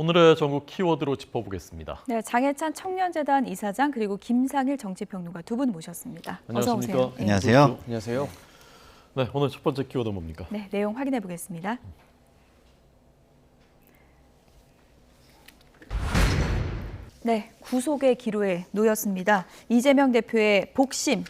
오늘의 전국 키워드로 짚어보겠습니다. 네, 장해찬 청년재단 이사장 그리고 김상일 정치평론가 두 분 모셨습니다. 어서 안녕하십니까? 오세요. 네. 안녕하세요. 안녕하세요. 네, 오늘 첫 번째 키워드 뭡니까? 네, 내용 확인해 보겠습니다. 네, 구속의 기로에 놓였습니다. 이재명 대표의 복심,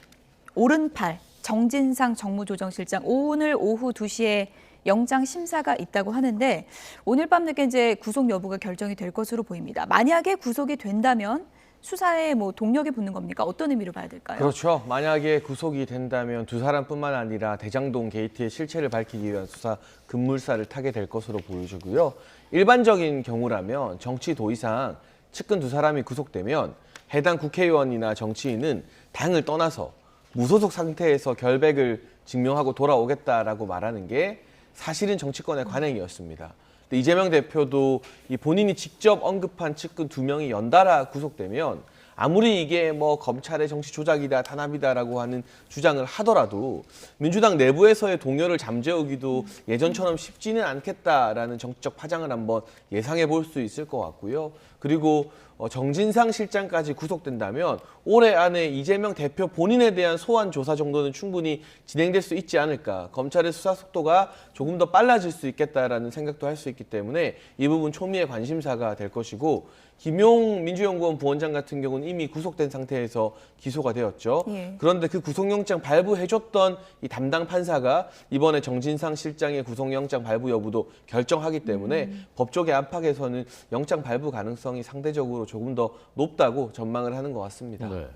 오른팔, 정진상 정무조정실장 오늘 오후 2시에 영장 심사가 있다고 하는데 오늘 밤 늦게 이제 구속 여부가 결정이 될 것으로 보입니다. 만약에 구속이 된다면 수사에 동력이 붙는 겁니까? 어떤 의미로 봐야 될까요? 그렇죠. 만약에 구속이 된다면 두 사람뿐만 아니라 대장동 게이트의 실체를 밝히기 위한 수사 급물살을 타게 될 것으로 보여지고요. 일반적인 경우라면 정치 도의상 측근 두 사람이 구속되면 해당 국회의원이나 정치인은 당을 떠나서 무소속 상태에서 결백을 증명하고 돌아오겠다라고 말하는 게 사실은 정치권의 관행이었습니다. 근데 이재명 대표도 이 본인이 직접 언급한 측근 2명이 연달아 구속되면 아무리 이게 검찰의 정치 조작이다, 탄압이다라고 하는 주장을 하더라도 민주당 내부에서의 동요를 잠재우기도 예전처럼 쉽지는 않겠다라는 정치적 파장을 한번 예상해 볼 수 있을 것 같고요. 그리고 정진상 실장까지 구속된다면 올해 안에 이재명 대표 본인에 대한 소환 조사 정도는 충분히 진행될 수 있지 않을까. 검찰의 수사 속도가 조금 더 빨라질 수 있겠다라는 생각도 할 수 있기 때문에 이 부분 초미의 관심사가 될 것이고 김용 민주연구원 부원장 같은 경우는 이미 구속된 상태에서 기소가 되었죠. 예. 그런데 그 구속영장 발부해줬던 이 담당 판사가 이번에 정진상 실장의 구속영장 발부 여부도 결정하기 때문에 법조계 안팎에서는 영장 발부 가능성이 상대적으로 조금 더 높다고 전망을 하는 것 같습니다. 네.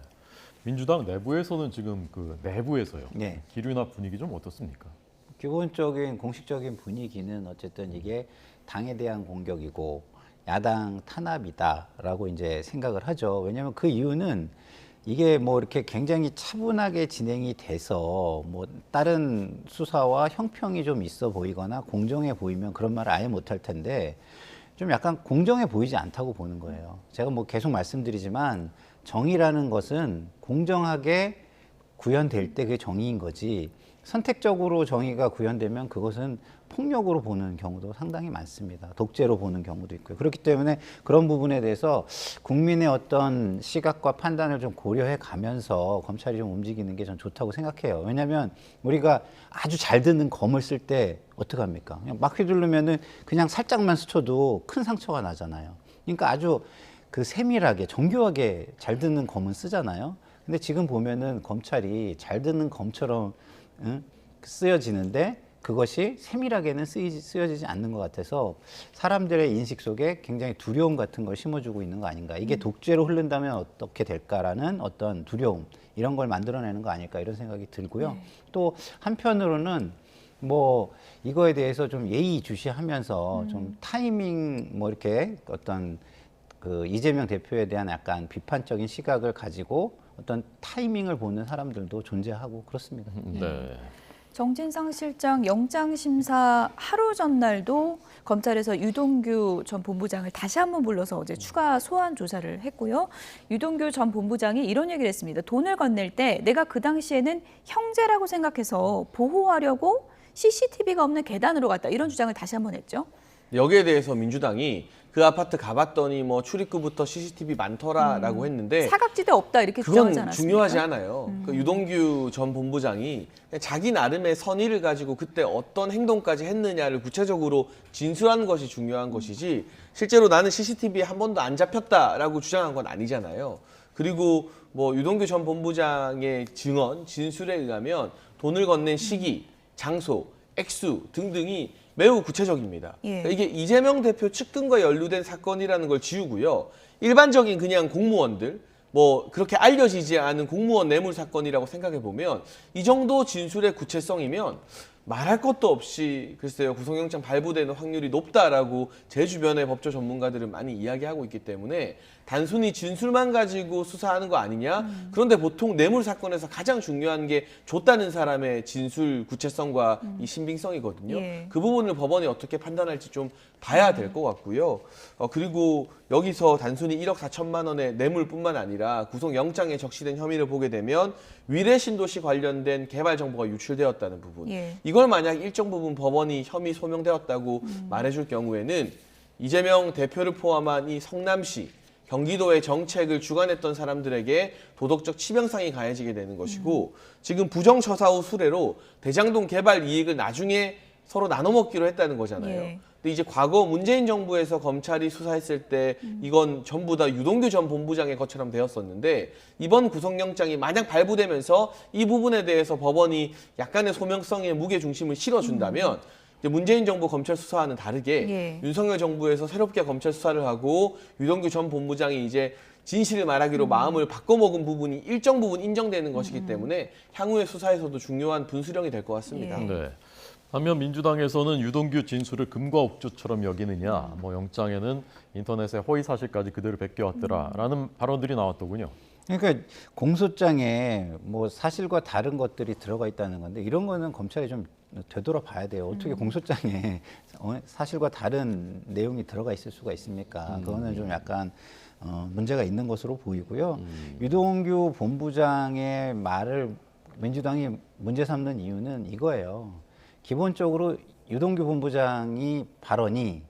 민주당 내부에서는 지금 내부에서요. 네. 기류나 분위기 좀 어떻습니까? 기본적인 공식적인 분위기는 어쨌든 이게 당에 대한 공격이고 야당 탄압이다라고 이제 생각을 하죠. 왜냐하면 그 이유는 이게 이렇게 굉장히 차분하게 진행이 돼서 다른 수사와 형평이 좀 있어 보이거나 공정해 보이면 그런 말을 아예 못할 텐데 좀 약간 공정해 보이지 않다고 보는 거예요. 제가 계속 말씀드리지만 정의라는 것은 공정하게 구현될 때 그게 정의인 거지 선택적으로 정의가 구현되면 그것은 폭력으로 보는 경우도 상당히 많습니다. 독재로 보는 경우도 있고요. 그렇기 때문에 그런 부분에 대해서 국민의 어떤 시각과 판단을 좀 고려해 가면서 검찰이 좀 움직이는 게 전 좋다고 생각해요. 왜냐하면 우리가 아주 잘 듣는 검을 쓸 때 어떻게 합니까? 그냥 막 휘두르면은 그냥 살짝만 스쳐도 큰 상처가 나잖아요. 그러니까 아주 세밀하게 정교하게 잘 듣는 검은 쓰잖아요. 근데 지금 보면은 검찰이 잘 듣는 검처럼 쓰여지는데 그것이 세밀하게는 쓰여지지 않는 것 같아서 사람들의 인식 속에 굉장히 두려움 같은 걸 심어주고 있는 거 아닌가. 이게 독재로 흐른다면 어떻게 될까라는 어떤 두려움 이런 걸 만들어내는 거 아닐까 이런 생각이 들고요. 네. 또 한편으로는 이거에 대해서 좀 예의주시하면서 좀 타이밍 이렇게 어떤 이재명 대표에 대한 약간 비판적인 시각을 가지고 어떤 타이밍을 보는 사람들도 존재하고 그렇습니다. 네. 정진상 실장 영장 심사 하루 전날도 검찰에서 유동규 전 본부장을 다시 한번 불러서 어제 추가 소환 조사를 했고요. 유동규 전 본부장이 이런 얘기를 했습니다. 돈을 건넬 때 내가 그 당시에는 형제라고 생각해서 보호하려고 CCTV가 없는 계단으로 갔다. 이런 주장을 다시 한번 했죠. 여기에 대해서 민주당이 그 아파트 가봤더니 출입구부터 CCTV 많더라라고 했는데 사각지대 없다 이렇게 그건 주장하지 않았습니까? 중요하지 않아요. 그 유동규 전 본부장이 자기 나름의 선의를 가지고 그때 어떤 행동까지 했느냐를 구체적으로 진술하는 것이 중요한 것이지 실제로 나는 CCTV에 한 번도 안 잡혔다라고 주장한 건 아니잖아요. 그리고 유동규 전 본부장의 증언, 진술에 의하면 돈을 건넨 시기, 장소, 액수 등등이 매우 구체적입니다. 예. 그러니까 이게 이재명 대표 측근과 연루된 사건이라는 걸 지우고요. 일반적인 그냥 공무원들, 그렇게 알려지지 않은 공무원 뇌물 사건이라고 생각해 보면 이 정도 진술의 구체성이면 말할 것도 없이 글쎄요 구속영장 발부되는 확률이 높다라고 제 주변의 법조 전문가들은 많이 이야기하고 있기 때문에 단순히 진술만 가지고 수사하는 거 아니냐. 그런데 보통 뇌물 사건에서 가장 중요한 게 줬다는 사람의 진술 구체성과 이 신빙성이거든요. 예. 그 부분을 법원이 어떻게 판단할지 좀 봐야 될 것 같고요. 그리고 여기서 단순히 1억 4천만 원의 뇌물뿐만 아니라 구속영장에 적시된 혐의를 보게 되면 위례 신도시 관련된 개발 정보가 유출되었다는 부분. 예. 이걸 만약 일정 부분 법원이 혐의 소명되었다고 말해줄 경우에는 이재명 대표를 포함한 이 성남시, 경기도의 정책을 주관했던 사람들에게 도덕적 치명상이 가해지게 되는 것이고 지금 부정처사 후 수뢰로 대장동 개발 이익을 나중에 서로 나눠 먹기로 했다는 거잖아요. 예. 근데 이제 과거 문재인 정부에서 검찰이 수사했을 때 이건 전부 다 유동규 전 본부장의 것처럼 되었었는데 이번 구속영장이 만약 발부되면서 이 부분에 대해서 법원이 약간의 소명성의 무게 중심을 실어준다면 이제 문재인 정부 검찰 수사와는 다르게 예. 윤석열 정부에서 새롭게 검찰 수사를 하고 유동규 전 본부장이 이제 진실을 말하기로 마음을 바꿔먹은 부분이 일정 부분 인정되는 것이기 때문에 향후의 수사에서도 중요한 분수령이 될 것 같습니다. 예. 네. 반면 민주당에서는 유동규 진술을 금과 옥조처럼 여기느냐, 뭐 영장에는 인터넷에 허위 사실까지 그대로 베껴왔더라라는 발언들이 나왔더군요. 그러니까 공소장에 뭐 사실과 다른 것들이 들어가 있다는 건데 이런 거는 검찰이 좀 되돌아봐야 돼요. 어떻게 공소장에 사실과 다른 내용이 들어가 있을 수가 있습니까? 그거는 좀 약간 문제가 있는 것으로 보이고요. 유동규 본부장의 말을 민주당이 문제 삼는 이유는 이거예요. 기본적으로 유동규 본부장이 발언이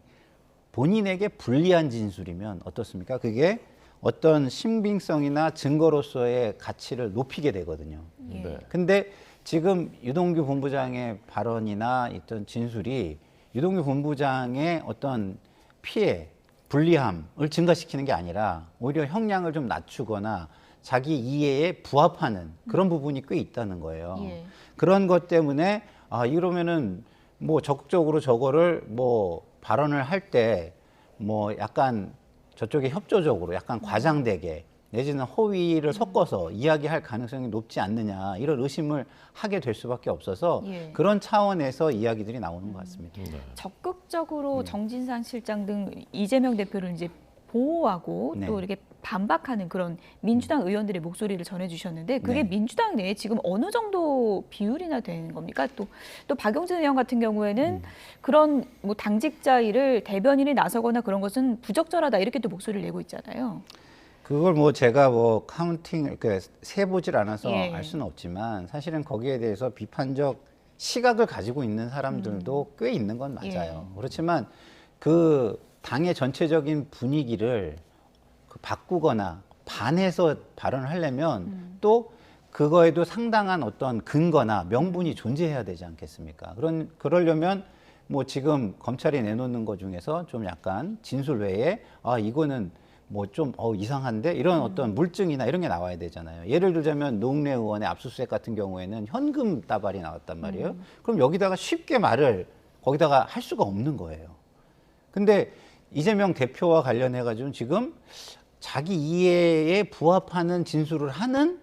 본인에게 불리한 진술이면 어떻습니까? 그게 어떤 신빙성이나 증거로서의 가치를 높이게 되거든요. 예. 네. 근데 지금 유동규 본부장의 발언이나 있던 진술이 유동규 본부장의 어떤 피해, 불리함을 증가시키는 게 아니라 오히려 형량을 좀 낮추거나 자기 이해에 부합하는 그런 부분이 꽤 있다는 거예요. 예. 그런 것 때문에 이러면은 뭐 적극적으로 저거를 뭐 발언을 할 때 뭐 약간 저쪽에 협조적으로 약간 과장되게 내지는 허위를 섞어서 이야기할 가능성이 높지 않느냐 이런 의심을 하게 될 수밖에 없어서 예. 그런 차원에서 이야기들이 나오는 것 같습니다. 네. 적극적으로 정진상 실장 등 이재명 대표를 이제 보호하고 네. 또 이렇게 반박하는 그런 민주당 의원들의 목소리를 전해주셨는데 그게 네. 민주당 내에 지금 어느 정도 비율이나 되는 겁니까? 또 박용진 의원 같은 경우에는 그런 뭐 당직자 일을 대변인이 나서거나 그런 것은 부적절하다 이렇게 또 목소리를 내고 있잖아요. 그걸 뭐 제가 뭐 카운팅 세보질 않아서 예. 알 수는 없지만 사실은 거기에 대해서 비판적 시각을 가지고 있는 사람들도 꽤 있는 건 맞아요. 그렇지만 그 당의 전체적인 분위기를 바꾸거나 반해서 발언을 하려면 또 그거에도 상당한 어떤 근거나 명분이 존재해야 되지 않겠습니까? 그러려면 뭐 지금 검찰이 내놓는 것 중에서 좀 약간 진술 외에 이거는 뭐 좀 이상한데 이런 어떤 물증이나 이런 게 나와야 되잖아요. 예를 들자면 노웅래 의원의 압수수색 같은 경우에는 현금 다발이 나왔단 말이에요. 그럼 여기다가 쉽게 말을 거기다가 할 수가 없는 거예요. 근데 이재명 대표와 관련해 가지고 지금 자기 이해에 부합하는 진술을 하는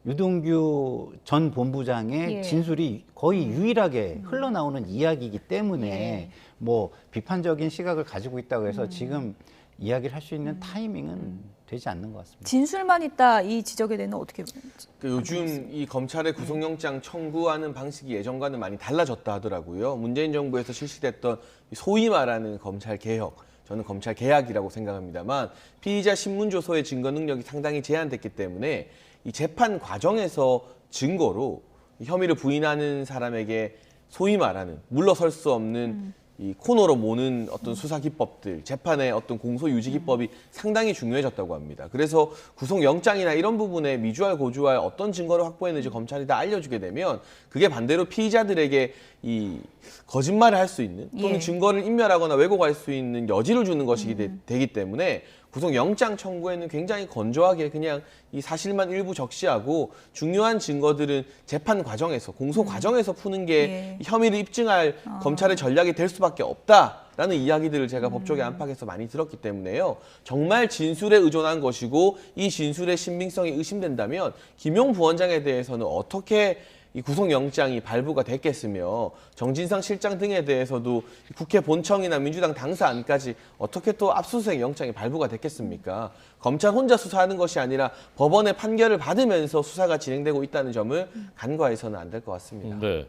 유동규 전 본부장의 예. 진술이 거의 유일하게 흘러나오는 이야기이기 때문에 예. 뭐 비판적인 시각을 가지고 있다고 해서 지금 이야기를 할 수 있는 타이밍은 되지 않는 것 같습니다. 진술만 있다 이 지적에 대해서 어떻게 보는지. 요즘 이 검찰의 구속영장 청구하는 방식이 예전과는 많이 달라졌다 하더라고요. 문재인 정부에서 실시됐던 소위 말하는 검찰 개혁, 저는 검찰 개혁이라고 생각합니다만 피의자 신문조서의 증거 능력이 상당히 제한됐기 때문에 이 재판 과정에서 증거로 혐의를 부인하는 사람에게 소위 말하는 물러설 수 없는 이 코너로 모는 어떤 수사 기법들, 재판의 어떤 공소 유지 기법이 상당히 중요해졌다고 합니다. 그래서 구속영장이나 이런 부분에 미주알 고주알 어떤 증거를 확보했는지 검찰이 다 알려주게 되면 그게 반대로 피의자들에게 이 거짓말을 할 수 있는 또는 예. 증거를 인멸하거나 왜곡할 수 있는 여지를 주는 것이 되기 때문에 구속영장 청구에는 굉장히 건조하게 그냥 이 사실만 일부 적시하고 중요한 증거들은 재판 과정에서 공소 과정에서 푸는 게 예. 혐의를 입증할 검찰의 전략이 될 수밖에 없다라는 이야기들을 제가 법조계 안팎에서 많이 들었기 때문에요. 정말 진술에 의존한 것이고 이 진술의 신빙성이 의심된다면 김용 부원장에 대해서는 어떻게 이 구속영장이 발부가 됐겠으며 정진상 실장 등에 대해서도 국회 본청이나 민주당 당사안까지 어떻게 또 압수수색 영장이 발부가 됐겠습니까? 검찰 혼자 수사하는 것이 아니라 법원의 판결을 받으면서 수사가 진행되고 있다는 점을 간과해서는 안 될 것 같습니다. 네.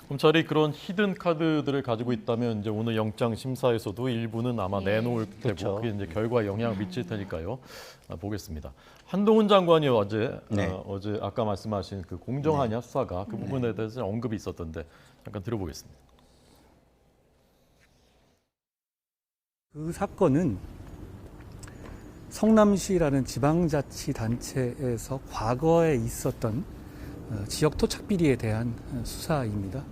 검찰이 그런 히든 카드들을 가지고 있다면 이제 오늘 영장 심사에서도 일부는 아마 내놓을 테고 그렇죠. 그게 이제 결과에 영향을 미칠 테니까요. 보겠습니다. 한동훈 장관이 어제 네. 어제 아까 말씀하신 그 공정하냐 수사가 그 부분에 대해서 언급이 있었던데 잠깐 들어보겠습니다. 그 사건은 성남시라는 지방자치단체에서 과거에 있었던 지역 토착 비리에 대한 수사입니다.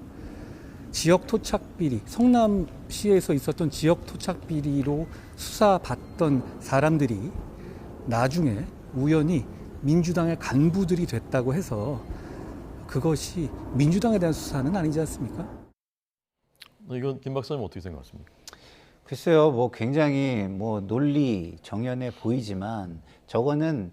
지역 토착 비리, 성남시에서 있었던 지역 토착 비리로 수사받던 사람들이 나중에 우연히 민주당의 간부들이 됐다고 해서 그것이 민주당에 대한 수사는 아니지 않습니까? 이건 김 박사님 어떻게 생각하십니까? 글쎄요, 뭐 굉장히 뭐 논리 정연해 보이지만 저거는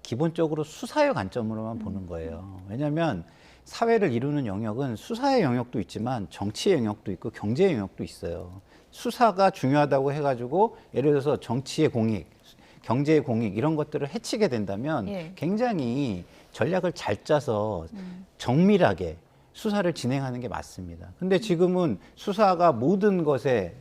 기본적으로 수사의 관점으로만 보는 거예요. 왜냐하면 사회를 이루는 영역은 수사의 영역도 있지만 정치의 영역도 있고 경제의 영역도 있어요. 수사가 중요하다고 해가지고 예를 들어서 정치의 공익, 경제의 공익 이런 것들을 해치게 된다면 예. 굉장히 전략을 잘 짜서 정밀하게 수사를 진행하는 게 맞습니다. 근데 지금은 수사가 모든 것에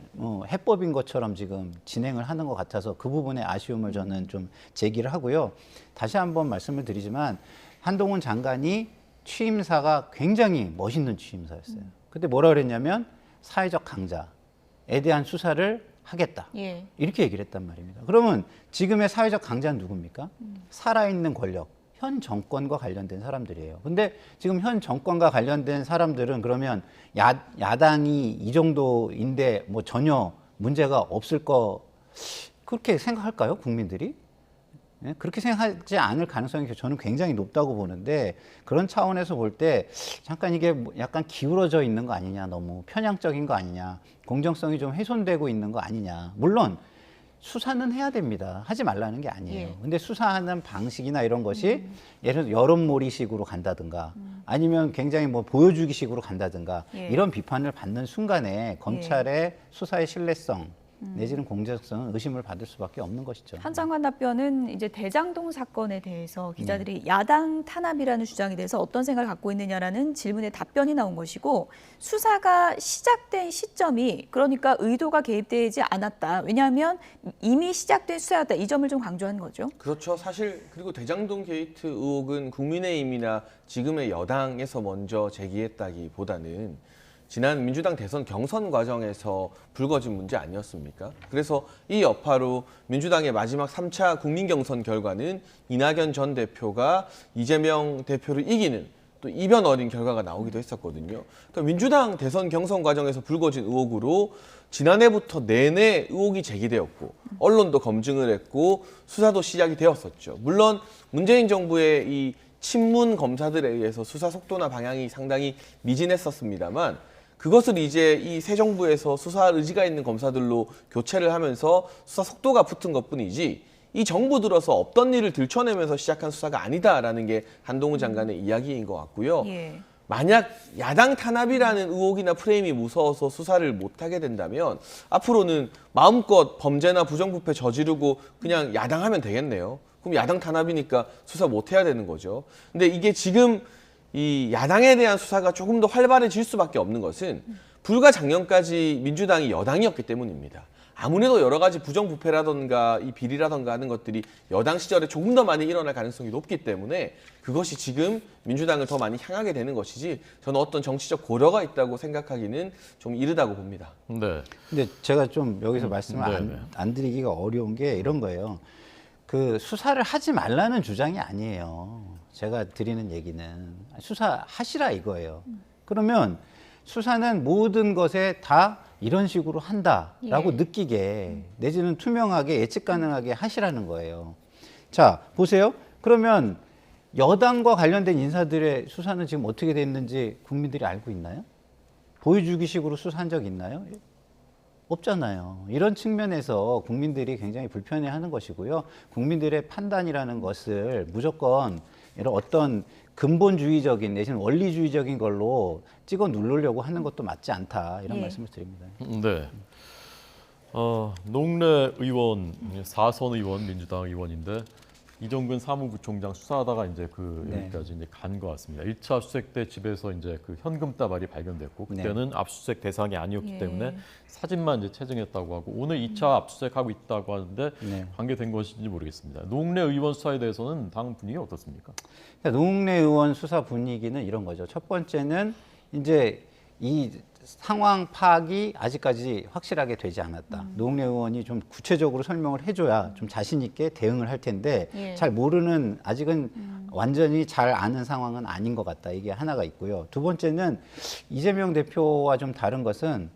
해법인 것처럼 지금 진행을 하는 것 같아서 그 부분에 아쉬움을 저는 좀 제기를 하고요. 다시 한번 말씀을 드리지만 한동훈 장관이 취임사가 굉장히 멋있는 취임사였어요. 그때 뭐라 그랬냐면 사회적 강자에 대한 수사를 하겠다. 예. 이렇게 얘기를 했단 말입니다. 그러면 지금의 사회적 강자는 누굽니까? 살아있는 권력, 현 정권과 관련된 사람들이에요. 근데 지금 현 정권과 관련된 사람들은 그러면 야당이 이 정도인데 뭐 전혀 문제가 없을 거 그렇게 생각할까요? 국민들이? 예? 그렇게 생각하지 않을 가능성이 저는 굉장히 높다고 보는데 그런 차원에서 볼 때 잠깐 이게 뭐 약간 기울어져 있는 거 아니냐, 너무 편향적인 거 아니냐, 공정성이 좀 훼손되고 있는 거 아니냐. 물론 수사는 해야 됩니다. 하지 말라는 게 아니에요. 예. 근데 수사하는 방식이나 이런 것이 예를 들어 여론몰이식으로 간다든가 아니면 굉장히 뭐 보여주기식으로 간다든가 예. 이런 비판을 받는 순간에 검찰의 수사의 신뢰성 내지는 공정성은 의심을 받을 수밖에 없는 것이죠. 한 장관 답변은 이제 대장동 사건에 대해서 기자들이 야당 탄압이라는 주장에 대해서 어떤 생각을 갖고 있느냐라는 질문에 답변이 나온 것이고 수사가 시작된 시점이 그러니까 의도가 개입되지 않았다. 왜냐하면 이미 시작된 수사였다. 이 점을 좀 강조한 거죠. 그렇죠. 사실 그리고 대장동 게이트 의혹은 국민의힘이나 지금의 여당에서 먼저 제기했다기보다는 지난 민주당 대선 경선 과정에서 불거진 문제 아니었습니까? 그래서 이 여파로 민주당의 마지막 3차 국민 경선 결과는 이낙연 전 대표가 이재명 대표를 이기는 또 이변 어린 결과가 나오기도 했었거든요. 그러니까 민주당 대선 경선 과정에서 불거진 의혹으로 지난해부터 내내 의혹이 제기되었고 언론도 검증을 했고 수사도 시작이 되었었죠. 물론 문재인 정부의 이 친문 검사들에 의해서 수사 속도나 방향이 상당히 미진했었습니다만 그것을 이제 이 새 정부에서 수사할 의지가 있는 검사들로 교체를 하면서 수사 속도가 붙은 것뿐이지 이 정부 들어서 없던 일을 들춰내면서 시작한 수사가 아니다라는 게 한동훈 장관의 이야기인 것 같고요. 예. 만약 야당 탄압이라는 의혹이나 프레임이 무서워서 수사를 못하게 된다면 앞으로는 마음껏 범죄나 부정부패 저지르고 그냥 야당하면 되겠네요. 그럼 야당 탄압이니까 수사 못해야 되는 거죠. 근데 이게 지금 이 야당에 대한 수사가 조금 더 활발해질 수밖에 없는 것은 불과 작년까지 민주당이 여당이었기 때문입니다. 아무래도 여러 가지 부정부패라던가 이 비리라던가 하는 것들이 여당 시절에 조금 더 많이 일어날 가능성이 높기 때문에 그것이 지금 민주당을 더 많이 향하게 되는 것이지 저는 어떤 정치적 고려가 있다고 생각하기는 좀 이르다고 봅니다. 네. 근데 제가 좀 여기서 말씀을 네네. 안 드리기가 어려운 게 이런 거예요. 그 수사를 하지 말라는 주장이 아니에요. 제가 드리는 얘기는 수사하시라 이거예요. 그러면 수사는 모든 것에 다 이런 식으로 한다라고 예. 느끼게 내지는 투명하게 예측 가능하게 하시라는 거예요. 자, 보세요. 그러면 여당과 관련된 인사들의 수사는 지금 어떻게 됐는지 국민들이 알고 있나요? 보여주기식으로 수사한 적 있나요? 없잖아요. 이런 측면에서 국민들이 굉장히 불편해하는 것이고요. 국민들의 판단이라는 것을 무조건 이런 어떤 근본주의적인 내지는 원리주의적인 걸로 찍어 누르려고 하는 것도 맞지 않다 이런 예. 말씀을 드립니다. 네. 농래 의원, 4선 의원, 민주당 의원인데 이정근 사무부총장 수사하다가 이제 네. 여기까지 이제 간 것 같습니다. 1차 압수수색 때 집에서 이제 그 현금 다발이 발견됐고 그때는 압수수색 대상이 아니었기 예. 때문에 사진만 이제 채증했다고 하고 오늘 2차 압수수색하고 있다고 하는데 네. 관계된 것인지 모르겠습니다. 농래 의원 수사에 대해서는 당 분위기 어떻습니까? 그러니까 농내 의원 수사 분위기는 이런 거죠. 첫 번째는 이제 이 상황 파악이 아직까지 확실하게 되지 않았다. 노웅래 의원이 좀 구체적으로 설명을 해줘야 좀 자신 있게 대응을 할 텐데 예. 잘 모르는 아직은 완전히 잘 아는 상황은 아닌 것 같다. 이게 하나가 있고요. 두 번째는 이재명 대표와 좀 다른 것은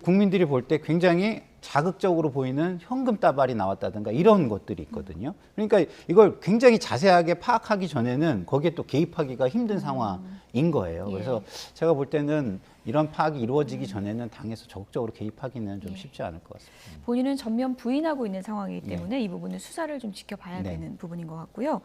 국민들이 볼 때 굉장히 자극적으로 보이는 현금 따발이 나왔다든가 이런 것들이 있거든요. 그러니까 이걸 굉장히 자세하게 파악하기 전에는 거기에 또 개입하기가 힘든 상황인 거예요. 그래서 제가 볼 때는 이런 파악이 이루어지기 전에는 당에서 적극적으로 개입하기는 좀 쉽지 않을 것 같습니다. 본인은 전면 부인하고 있는 상황이기 때문에 이 부분은 수사를 좀 지켜봐야 네. 되는 부분인 것 같고요.